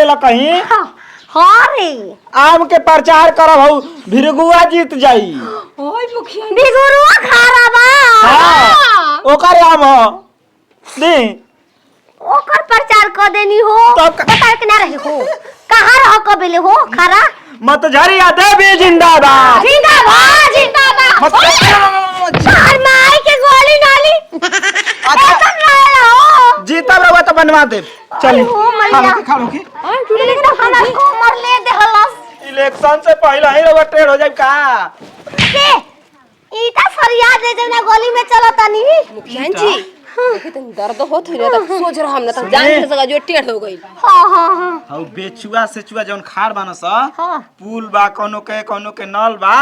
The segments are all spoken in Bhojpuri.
देला कहीं। हाँ रे आम के प्रचार करब हऊ भिरगुआ जीत जाई। ओए मुखिया बिगुरुआ खारा बा। हाँ ओकर आम ह दी ओकर प्रचार कर देनी हो तब बता के ना रहे हो कहाँ रह कबेले हो खारा मत झरिया देवी जिंदाबाद जिंदाबाद जिंदाबाद चार माई के गोली नाली ऐसा ना हो जीतब रहुआ तो बनवा दे चली हो मैया खा लो की लेकिन हमार को मर ले दे हलस इलेक्शन से पहले ही रहुआ ट्रेड हो जाए का के ईटा फरिया दे दे ना गोली में चलो तनी मुखिया जी देखे तन दर्द होत है त सोच रहा हम ना त जान के जगह जो टेढ़ हो गई। हां हां हां हऊ बेचुआ सेचुआ जौन खाड़ बानस हां पुल बा कोनो के नल बा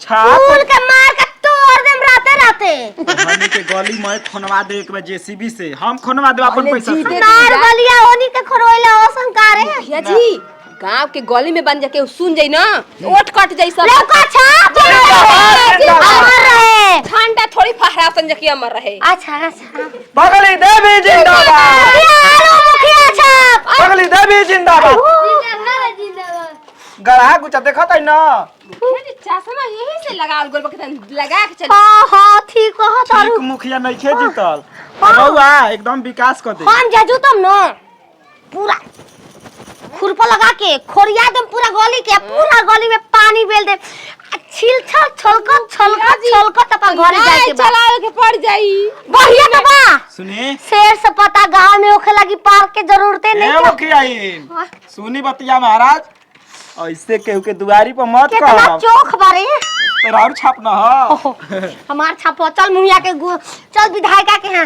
छाप फूल के मार के तोड़ देम राते राते हमनी के गली में खनवा दे एक बार जेसीबी से हम खनवा दे अपन पैसा से नार गलिया ओनी के खरोइला ओ संकारे मुखिया जी गांव के गली में बन जाके सुन जाई ना ओट कट जाई सब लौका छाप अमर रहे ठंडा थोड़ी फहरा सन जकी अमर रहे। अच्छा अच्छा बगली देवी जिंदाबाद यारो मुखिया छाप बगली देवी जिंदाबाद गड़ा गुचा देखत है ना मुखिया जी चश्मा यही से लगाल गोल बकतन लगा के चल। हां हां ठीक हो ठीक मुखिया नहीं खे जीतल रहुआ एकदम विकास कर दे हम जाजू तुम न पूरा खुरपा लगा के खोरिया दम पूरा गली में पानी बेल दे छिलछल छलकत अपन घर जाए के चलावे के पड़ जाई बढ़िया तो बा सुनी शेर से पता गांव में ओखे लगी पार्क के जरूरते ए नहीं मुखिया सुनी बतिया महाराज ऐसे केहू के दुआरी पर मत कितना कह चोख बारे तेरा और छाप ना हो हमार छापो चल मुहिया के चल विधायिका के यहाँ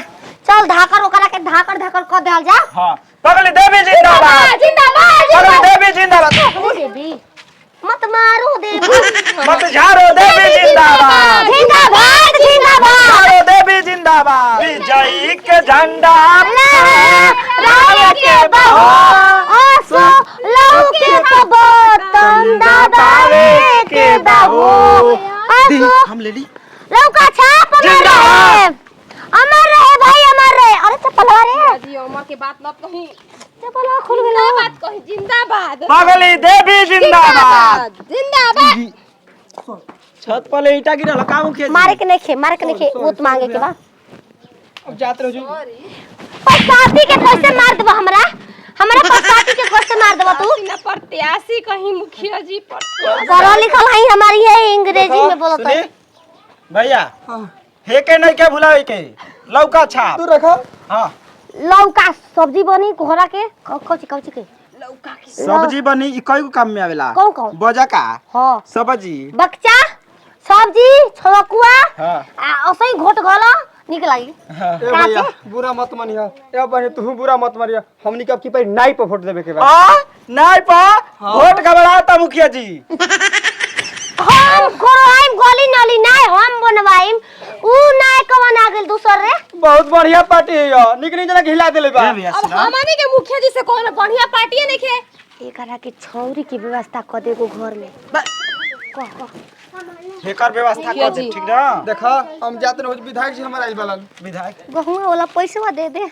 चल धाकर ओकरा के धाकर कर देल जा हां बगली देवी जिंदाबाद जिंदाबाद बगली देवी जिंदाबाद ओ देवी मत मारो देवी मत झाड़ो देवी जिंदाबाद जिंदाबाद जिंदाबाद झाड़ो देवी जिंदाबाद विजयी के झंडा राय के बहो आसो लहू के बतन दादावे के बहो आसो हम ले ली लौका छाप अमर रहे भाई अमर रहे अरे चप्पल रे जी अम्मा के बात मत कही चप्पल खुल गेला बात कही जिंदाबाद बगली देवी जिंदाबाद जिंदाबाद छत पर ले ईटा गिरल का मुखिया मारे के नहीं खे उत मांगे के बा अब जात रहो जो पचासी के कैसे मार देबो हमरा पचासी के कैसे मार देबो तू ना प्रत्याशी कहीं मुखिया जी पर पढ़ा लिखल है हमारी है अंग्रेजी में बोलत है भैया हे के नहीं के भुलावे के लौका छाप तू रखा हां लौका सब्जी बनी घोड़ा के कौची के लौका की सब्जी बनी ई कई काम में आवेला कौन बजा का हां सब्जी बक्चा सब्जी छलकुआ हां आ असई घोट गला निक लागी ए भैया बुरा मत मानिया ए बहन तू बुरा मत मानिया हमनी कब की पे नाई पे वोट देवे के बाद नाई पा वोट घबराता मुखिया जी हम खोरवाइम गोली नाली नाय हम बनवाइम ऊ नाय कवन आ गेल दूसर रे बहुत बढ़िया पार्टी है यार निकली जना हिला देले बा अब हमनी के मुखिया जी से कौन बढ़िया पार्टी नहीं खे एकरा के छौरी की व्यवस्था क देगो घर में कह हेकर व्यवस्था कर दे ठीक ना देखा हम जाते रोज विधायक जी हमारा आइल बालन विधायक गहुआ वाला पैसा दे दे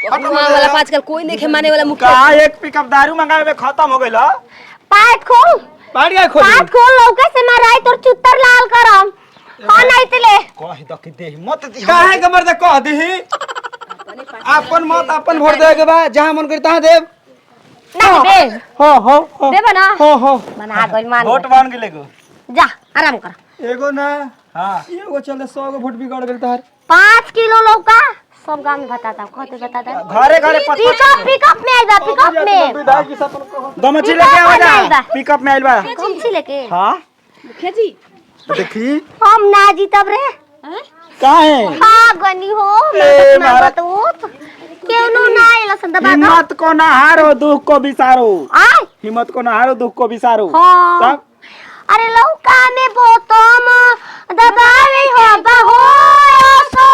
गहुआ वाला आजकल कोई नहीं खे माने वाला मुखिया का एक पिकअप दारू मंगावे में खत्म हो गइल पाइप खोल पार्टी का खोली पाइप खोल लौके से माराई तोर चुत्तर लाल करम हां नहीं तिले कह द के दे मत दी काहे के मर्द कह दही अपन मत अपन वोट देवे के बाद जहां मन करी तहां देव नहीं बे हां हां देबे ना हां हां बना गइल मान वोट बन गेले गो जा आराम कर एगो ना हां एगो चले 100 गो वोट बिगड़ गेल तहार 5 किलो लौका सब गांव में बताता कहते बताता घरे घरे पिकअप में आइल बा पिकअप में विधायक जी सब अपन दमची लेके आवा जा पिकअप में आइल बा कम छी लेके हां मुखिया जी देखी हम ना जीतब रे काहे हां गनी हो ए, मैं बताऊत केनो ना आइल संदबा हिम्मत को ना हारो दुख को बिसारो आय हिम्मत को ना हारो दुख को बिसारो हां तब अरे लौका में बोतम दबावे हो बहो सो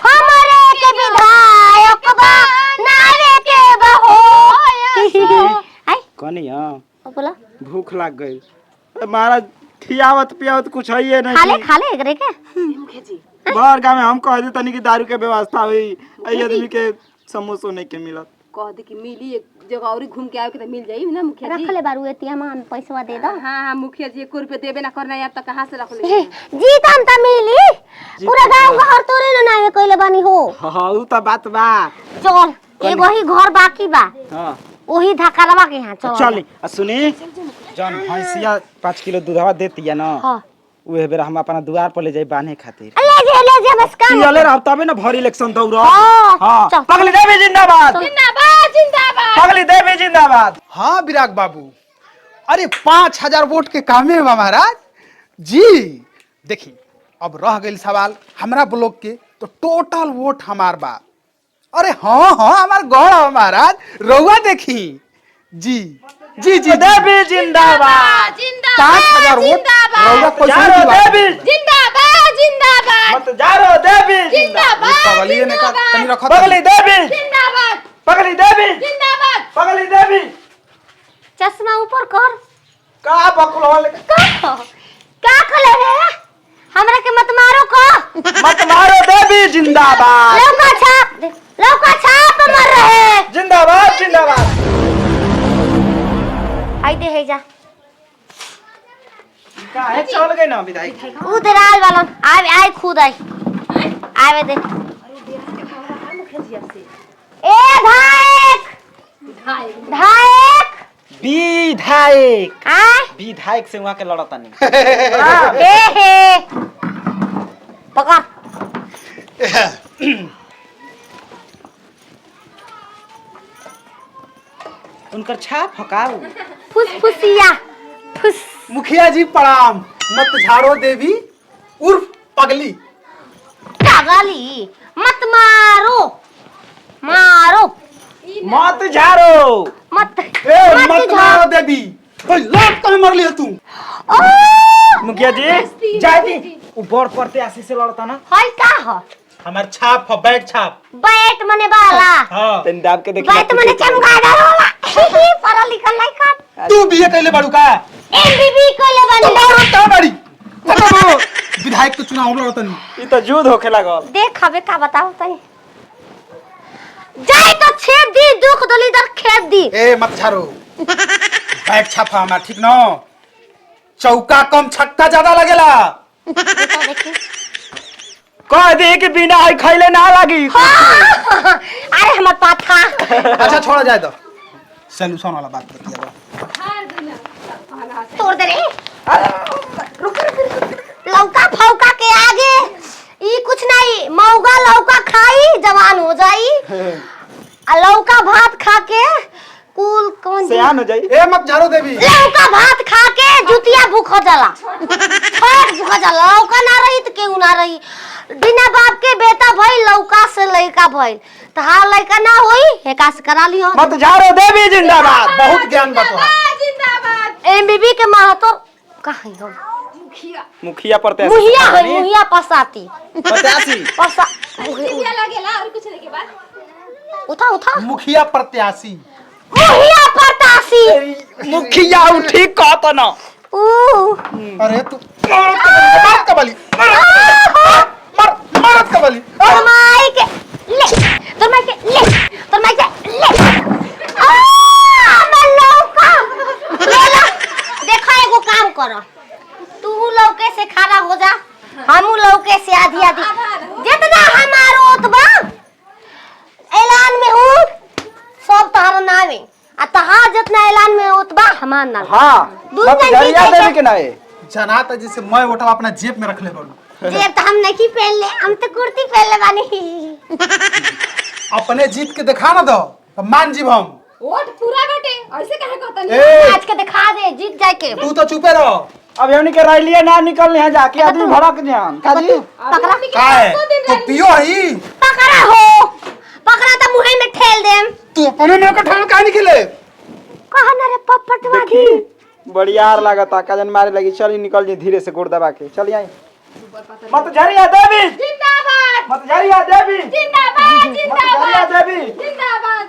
हमरे के विधायक बा नावे के बहो आई कनी हां बोला भूख लग गई महाराज खियावत पियावत कुछ है ये नहीं खा ले एकरे के मुखिया जी बाहर गांव में हम कह दे तनी की दारू के व्यवस्था हुई आई आदमी के समोसो नहीं के मिलत कह दे कि मिली जगह और घूम के आओ के तो मिल जाई ना मुखिया जी। रख ले बारू एटीएम में पैसा दे दो। हां मुखिया जी 1 रुपया देबे ना करना यार त कहां से रख ले। जीतम त मिली पूरा गांव घर तोरे न नावे कइले बानी हो। हां उ त बात बा। चल एगो ही घर बाकी बा। हां ओही धकलवा के यहाँ चल। चल सुनी जन भैंसिया 5 किलो दूधवा देती है ना। हां उहे बेरा हम अपना दुआर पर ले जाई बांधे खातिर। ले जे बस काम चले रह तबे ना भरी इलेक्शन दौड़। हां हां पगली देवी जिंदाबाद जिंदाबाद जिंदाबाद पगली देवी जिंदाबाद। हाँ विराग बाबू, अरे 5000 वोट के कामे बा महाराज जी। देखी अब रह गई सवाल हमरा ब्लॉक के, तो टोटल वोट हमार बा। अरे हाँ हाँ हमार गौड़ है महाराज, रउआ देखी जी जी जी देवी जिंदाबाद 5000 वोट रउआ कैसे जारो दिवा? देवी जिंदाबाद जिंदाबाद मत जारो देवी जिंदाबाद पगलिए ने का तनी रखत पगली देवी जिंदाबाद पगली देवी जिंदाबाद पगली देवी। चश्मा ऊपर कर। का बकुल होले क्या कले रे हमरा के मत मारो को। मत मारो देवी जिंदाबाद लौका छाप मर रहे। जिंदाबाद जिंदाबाद। आई दे है जा का है चल गई ना विधायक। उधर आल वाला आवे आई खुद आई आवे दे। ए धायक धायक विधायक आ विधायक से वहां के लड़ता नहीं। ए हे पकड़ उनकर छाप हकाऊ। फुसफुसिया फुस। मुखिया जी प्रणाम। मत झाड़ो देवी उर्फ पगली। पागली मत मारो मारो मत झारो मत मत मारो देवी। लात कहाँ मर लिया तू? मुखिया जी जाय दी ऊपर पड़ते आसी से लड़ता ना। हाय का हो हमार छाप है, बैग छाप। बैट मने वाला हाँ तन दाब के देखी बैट मने चमगादड़ वाला पढ़ा लिखा लइका। तू बीए कैले बाड़ू का? एमबीबी कोले बनी कहाँ बाड़ी? विधायक के चुनाव लड़ता नहीं। ई तो जुद होखे लागल। देख हवे का बताओ तई जाई तो छेद दी दुख दली दर खेत दी। ए मत झाड़ो बैग छापा हमार ठीक न। चौका कम छक्का ज्यादा लगेला। देखी कह दे कि बिना आई खइले ना लागी। अरे हमर पाथा अच्छा छोड़ा जाए तो सॉल्यूशन वाला बात बतिया। तोड़ दे रे। लौका फौका के आगे ई कुछ नहीं। मौगा लौका खाई जवान हो जाई आ लौका भात खा के कुल कौन सियान हो जाई। ए मत झाड़ो देवी। लौका भात खा के जुतिया भूख जाला फट भूख जाला। लौका ना रही त केहू ना रही। बिना बाप के बेटा भई लौका से लइका भई त हां लइका ना होई हेका से करा लियो। मत झारो देवी जिंदाबाद। बहुत ज्ञान बा तोहार। जिंदाबाद एमबीबी के महतो कहीं हो मुखिया पड़ते मुहिया है मुहिया पसाती पतासी पसा मुखिया लगेला और कुछ नहीं के बाद उठा उठा मुखिया प्रत्याशी। मुहिया पतासी मुखिया उठी कहत ना। अरे तू मारत कबली मारत कबली। तोरमाई के ले तोरमाई के ले मैं लौका ले ला। देखा एगो काम करो तू लौके से खड़ा हो जा हमू लौके से आधी आधी जितना हमारो ओतबा ऐलान में हूँ सब तहार नावे आ तहार जितना ऐलान में ओतबा हमार नावे। हां मत झरिया देवी के नावे। जना त जैसे मैं वोटा अपना जेब में रख ले बाड़ू। जेब तो हम नहीं पहन ले हम तो कुर्ती पहन ले बानी। अपने जीत के दिखा ना दो तो मान जीव हम। वोट पूरा बटे ऐसे काहे कहता नहीं। ए आज के दिखा दे जीत जाए के। तू तो चुपे रहो। अब हमनी के रैलिया ना निकलने है जाके आदमी भड़क जान। काजी पकड़ा का है तो पियो ही। पकड़ा हो पकड़ा तो मुंह में ठेल देम। तू अपने में का ठान काहे निकले? कहा ना रे पपटवादी बढ़ियार लागता काजन मारे लगी। चली निकल जी धीरे से गोड़ दबा के चली आई। मत झरिया देवी जिंदाबाद मत झरिया देवी जिंदाबाद मत झरिया देवी जिंदाबाद